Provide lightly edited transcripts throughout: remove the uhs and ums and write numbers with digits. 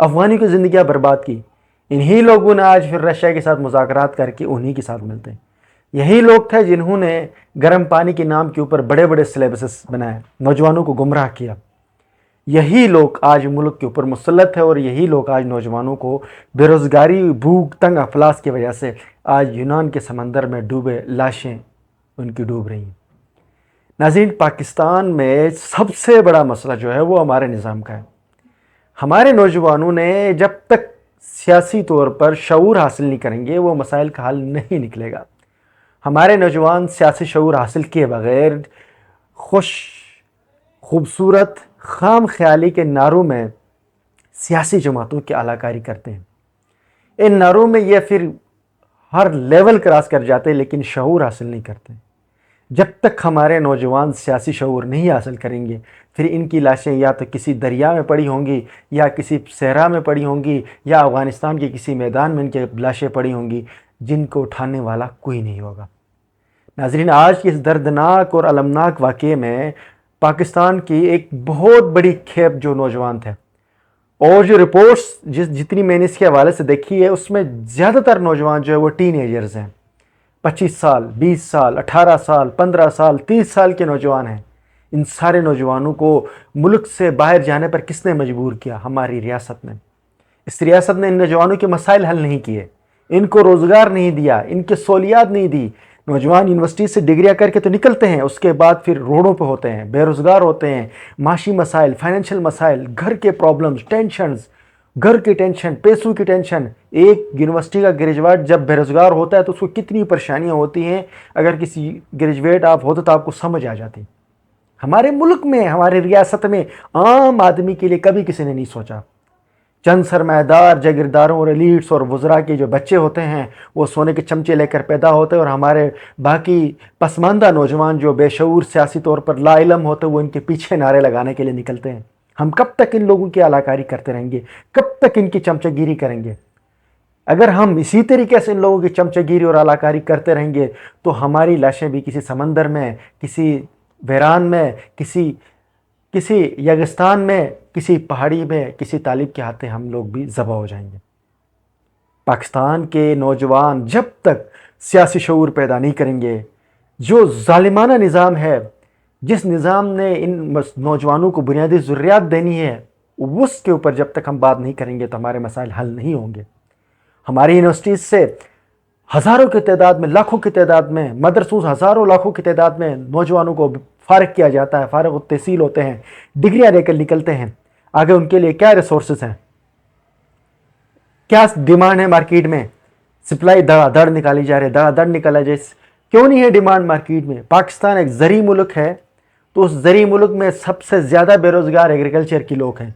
افغانیوں کی زندگیاں برباد کی. انہی لوگوں نے آج پھر رشیا کے ساتھ مذاکرات کر کے انہی کے ساتھ ملتے ہیں. یہی لوگ تھے جنہوں نے گرم پانی کے نام کے اوپر بڑے بڑے سلیبسز بنائے، نوجوانوں کو گمراہ کیا. یہی لوگ آج ملک کے اوپر مسلط ہے، اور یہی لوگ آج نوجوانوں کو بے روزگاری، بھوک، تنگ افلاس کی وجہ سے آج یونان کے سمندر میں ڈوبے لاشیں ان کی ڈوب رہی ہیں. ناظرین، پاکستان میں سب سے بڑا مسئلہ جو ہے وہ ہمارے نظام کا ہے. ہمارے نوجوانوں نے جب تک سیاسی طور پر شعور حاصل نہیں کریں گے وہ مسائل کا حل نہیں نکلے گا. ہمارے نوجوان سیاسی شعور حاصل کیے بغیر خوبصورت خام خیالی کے نعروں میں سیاسی جماعتوں کی علاکاری کرتے ہیں. ان نعروں میں یہ پھر ہر لیول کراس کر جاتے ہیں لیکن شعور حاصل نہیں کرتے. جب تک ہمارے نوجوان سیاسی شعور نہیں حاصل کریں گے پھر ان کی لاشیں یا تو کسی دریا میں پڑی ہوں گی، یا کسی صحرا میں پڑی ہوں گی، یا افغانستان کے کسی میدان میں ان کی لاشیں پڑی ہوں گی جن کو اٹھانے والا کوئی نہیں ہوگا. ناظرین، آج کی اس دردناک اور المناک واقعے میں پاکستان کی ایک بہت بڑی کھیپ جو نوجوان تھے، اور جو رپورٹس جتنی میں نے اس کے حوالے سے دیکھی ہے اس میں زیادہ تر نوجوان جو ہے وہ ٹین ایجرز ہیں. 25 سال، 20 سال، 18 سال، 15 سال، 30 سال کے نوجوان ہیں. ان سارے نوجوانوں کو ملک سے باہر جانے پر کس نے مجبور کیا؟ ہماری ریاست نے. اس ریاست نے ان نوجوانوں کے مسائل حل نہیں کیے، ان کو روزگار نہیں دیا، ان کے سہولیات نہیں دی. نوجوان یونیورسٹی سے ڈگریاں کر کے تو نکلتے ہیں، اس کے بعد پھر روڈوں پہ ہوتے ہیں، بے روزگار ہوتے ہیں. معاشی مسائل، فائنینشیل مسائل، گھر کے پرابلمز، ٹینشنز، گھر کی ٹینشن، پیسوں کی ٹینشن. ایک یونیورسٹی کا گریجویٹ جب بے روزگار ہوتا ہے تو اس کو کتنی پریشانیاں ہوتی ہیں. اگر کسی گریجویٹ آپ ہوتے تو آپ کو سمجھ آ جاتی. ہمارے ملک میں، ہمارے ریاست میں عام آدمی کے لیے کبھی کسی نے نہیں سوچا. چند سرمایہ دار جاگیرداروں اور ایلیٹس اور وزراء کے جو بچے ہوتے ہیں وہ سونے کے چمچے لے کر پیدا ہوتے ہیں، اور ہمارے باقی پسماندہ نوجوان جو بے شعور سیاسی طور پر لا علم ہوتے ہیں وہ ان کے پیچھے نعرے لگانے کے لیے نکلتے ہیں. ہم کب تک ان لوگوں کی علاکاری کرتے رہیں گے؟ کب تک ان کی چمچہ گیری کریں گے؟ اگر ہم اسی طریقے سے ان لوگوں کی چمچہ گیری اور علاکاری کرتے رہیں گے تو ہماری لاشیں بھی کسی سمندر میں، کسی ویران میں، کسی یگستان میں، کسی پہاڑی میں، کسی طالب کے ہاتھیں ہم لوگ بھی ذبح ہو جائیں گے. پاکستان کے نوجوان جب تک سیاسی شعور پیدا نہیں کریں گے، جو ظالمانہ نظام ہے، جس نظام نے ان نوجوانوں کو بنیادی ضروریات دینی ہے، اس کے اوپر جب تک ہم بات نہیں کریں گے تو ہمارے مسائل حل نہیں ہوں گے. ہماری یونیورسٹیز سے ہزاروں کی تعداد میں، لاکھوں کی تعداد میں، مدرسوں ہزاروں لاکھوں کی تعداد میں نوجوانوں کو فارغ کیا جاتا ہے، فارغ التحصیل ہوتے ہیں، ڈگریاں لے کر نکلتے ہیں. آگے ان کے لیے کیا ریسورسز ہیں، کیا ڈیمانڈ ہے مارکیٹ میں؟ سپلائی دڑ نکالی جا رہی ہے، دڑ نکالا جائے. کیوں نہیں ہے ڈیمانڈ مارکیٹ میں؟ پاکستان ایک زرعی ملک ہے تو اس زرعی ملک میں سب سے زیادہ بے روزگار ایگریکلچر کے لوگ ہیں.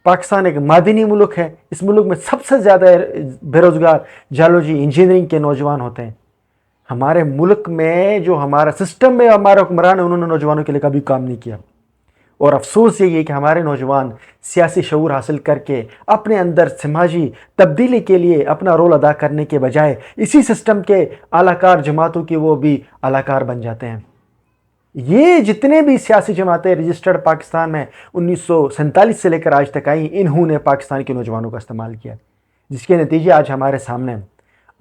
پاکستان ایک معدنی ملک ہے، اس ملک میں سب سے زیادہ بے روزگار جیولوجی، انجینئرنگ کے نوجوان ہوتے ہیں. ہمارے ملک میں جو ہمارا سسٹم میں ہمارے حکمران ہیں انہوں نے نوجوانوں کے لیے کبھی کام نہیں کیا. اور افسوس یہ ہے کہ ہمارے نوجوان سیاسی شعور حاصل کر کے اپنے اندر سماجی تبدیلی کے لیے اپنا رول ادا کرنے کے بجائے اسی سسٹم کے اعلی کار جماعتوں کے وہ بھی اعلی کار بن جاتے ہیں. یہ جتنے بھی سیاسی جماعتیں رجسٹرڈ پاکستان میں 1947 سے لے کر آج تک آئیں، انہوں نے پاکستان کے نوجوانوں کا استعمال کیا، جس کے نتیجے آج ہمارے سامنے.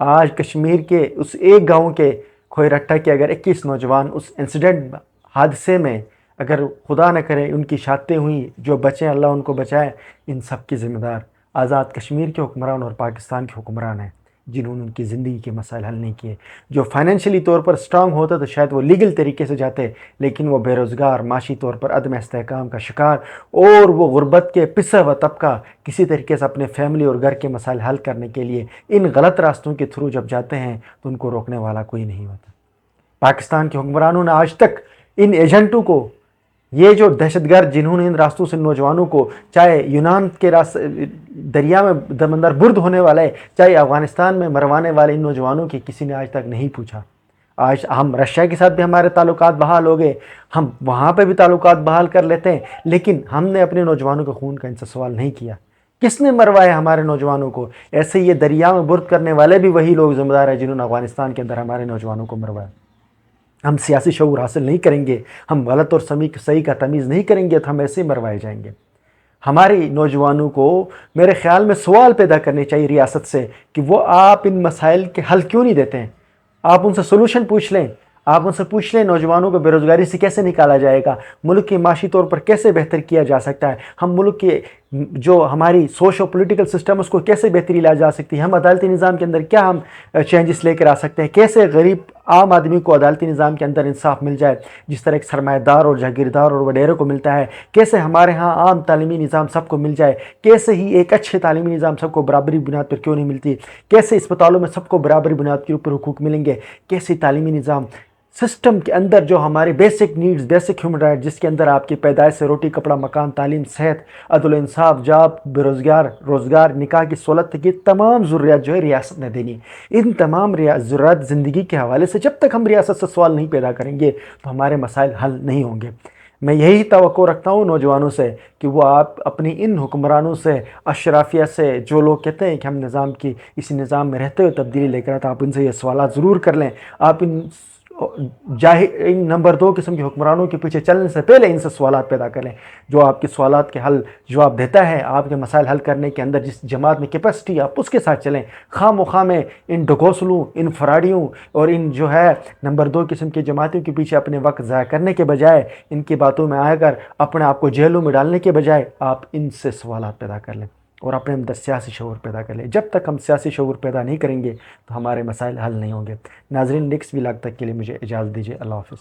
آج کشمیر کے اس ایک گاؤں کے کھوئی رٹھا کے اگر 21 نوجوان اس انسیڈنٹ حادثے میں اگر خدا نہ کرے ان کی شہادتیں ہوئیں، جو بچیں اللہ ان کو بچائے، ان سب کی ذمہ دار آزاد کشمیر کے حکمران اور پاکستان کے حکمران ہیں جنہوں نے ان کی زندگی کے مسائل حل نہیں کیے. جو فائنینشلی طور پر سٹرانگ ہوتا تو شاید وہ لیگل طریقے سے جاتے، لیکن وہ بے روزگار، معاشی طور پر عدم استحکام کا شکار، اور وہ غربت کے پسا ہوا طبقہ کسی طریقے سے اپنے فیملی اور گھر کے مسائل حل کرنے کے لیے ان غلط راستوں کے تھرو جب جاتے ہیں تو ان کو روکنے والا کوئی نہیں ہوتا. پاکستان کے حکمرانوں نے آج تک ان ایجنٹوں کو، یہ جو دہشت گرد جنہوں نے ان راستوں سے نوجوانوں کو، چاہے یونان کے دریا میں دمندر برد ہونے والے، چاہے افغانستان میں مروانے والے ان نوجوانوں کی کسی نے آج تک نہیں پوچھا. آج ہم رشیا کے ساتھ بھی ہمارے تعلقات بحال ہو گئے، ہم وہاں پہ بھی تعلقات بحال کر لیتے ہیں، لیکن ہم نے اپنے نوجوانوں کے خون کا ان سے سوال نہیں کیا. کس نے مروایا ہمارے نوجوانوں کو؟ ایسے یہ دریا میں برد کرنے والے بھی وہی لوگ ذمہ دار ہیں جنہوں نے افغانستان کے اندر ہمارے نوجوانوں کو مروایا. ہم سیاسی شعور حاصل نہیں کریں گے، ہم غلط اور صحیح کا تمیز نہیں کریں گے تو ہم ایسے ہی مروائے جائیں گے. ہماری نوجوانوں کو میرے خیال میں سوال پیدا کرنے چاہیے ریاست سے کہ وہ آپ ان مسائل کے حل کیوں نہیں دیتے ہیں. آپ ان سے سولوشن پوچھ لیں. آپ ان سے پوچھ لیں نوجوانوں کو بے روزگاری سے کیسے نکالا جائے گا, ملک کی معاشی طور پر کیسے بہتر کیا جا سکتا ہے, ہم ملک کے جو ہماری سوشو پولیٹیکل سسٹم اس کو کیسے بہتری لا جا سکتی ہے, ہم عدالتی نظام کے اندر کیا ہم چینجز لے کر آ سکتے ہیں, کیسے غریب عام آدمی کو عدالتی نظام کے اندر انصاف مل جائے جس طرح ایک سرمایہ دار اور جاگیردار اور وڈیروں کو ملتا ہے, کیسے ہمارے ہاں عام تعلیمی نظام سب کو مل جائے, کیسے ہی ایک اچھے تعلیمی نظام سب کو برابری بنیاد پر کیوں نہیں ملتی, کیسے اسپتالوں میں سب کو برابری بنیاد کے اوپر حقوق ملیں گے, کیسے تعلیمی نظام سسٹم کے اندر جو ہمارے basic needs, basic human right جس کے اندر آپ کی پیدائش سے روٹی کپڑا مکان تعلیم صحت عدل و انصاف جاب بے روزگار نکاح کی سہولت تک, یہ تمام ضروریات جو ہے ریاست نے دینی. ان تمام ضروریات زندگی کے حوالے سے جب تک ہم ریاست سے سوال نہیں پیدا کریں گے تو ہمارے مسائل حل نہیں ہوں گے. میں یہی توقع رکھتا ہوں نوجوانوں سے کہ وہ آپ اپنی ان حکمرانوں سے, اشرافیہ سے, جو لوگ کہتے ہیں کہ ہم نظام کی اسی نظام میں رہتے ہوئے تبدیلی لے کر آتے ہیں, آپ ان سے یہ سوالات ضرور کر لیں. آپ ان نمبر 2 قسم کے حکمرانوں کے پیچھے چلنے سے پہلے ان سے سوالات پیدا کریں, جو آپ کے سوالات کے حل جواب دیتا ہے, آپ کے مسائل حل کرنے کے اندر جس جماعت میں کیپیسٹی آپ اس کے ساتھ چلیں. خواہ مخواہ میں ان ڈھکوسلوں, ان فراڈیوں اور ان جو ہے نمبر 2 قسم کی جماعتوں کے پیچھے اپنے وقت ضائع کرنے کے بجائے, ان کی باتوں میں آ کر اپنے آپ کو جیلوں میں ڈالنے کے بجائے آپ ان سے سوالات پیدا کر لیں اور اپنے اندر سیاسی شعور پیدا کر لیں. جب تک ہم سیاسی شعور پیدا نہیں کریں گے تو ہمارے مسائل حل نہیں ہوں گے. ناظرین, نیکسٹ ولاگ تک کے لیے مجھے اجازت دیجیے. اللہ حافظ.